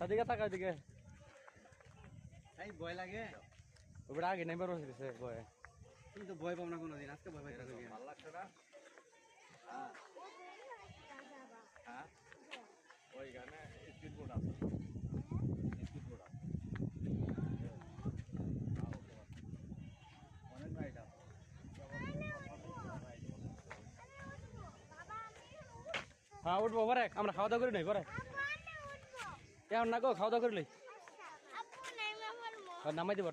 ওদিকে থাকা ওদিকে এই ভয় লাগে ওটা আগে নেবার বসেছে ভয় তুমি তো ভয় পাও না কোনোদিন আজকে ভয় পাইতে হবে ভালো লাগছে না হ্যাঁ ওইখানে স্পিড বোর্ড আছে স্পিড বোর্ড আছে অনেক রাইড আছে হ্যাঁ উঠবো পরে আমরা খাওয়া দাওয়া করি নাই পরে কেমন না গো খাওয়া দাওয়া করি নামাই দিব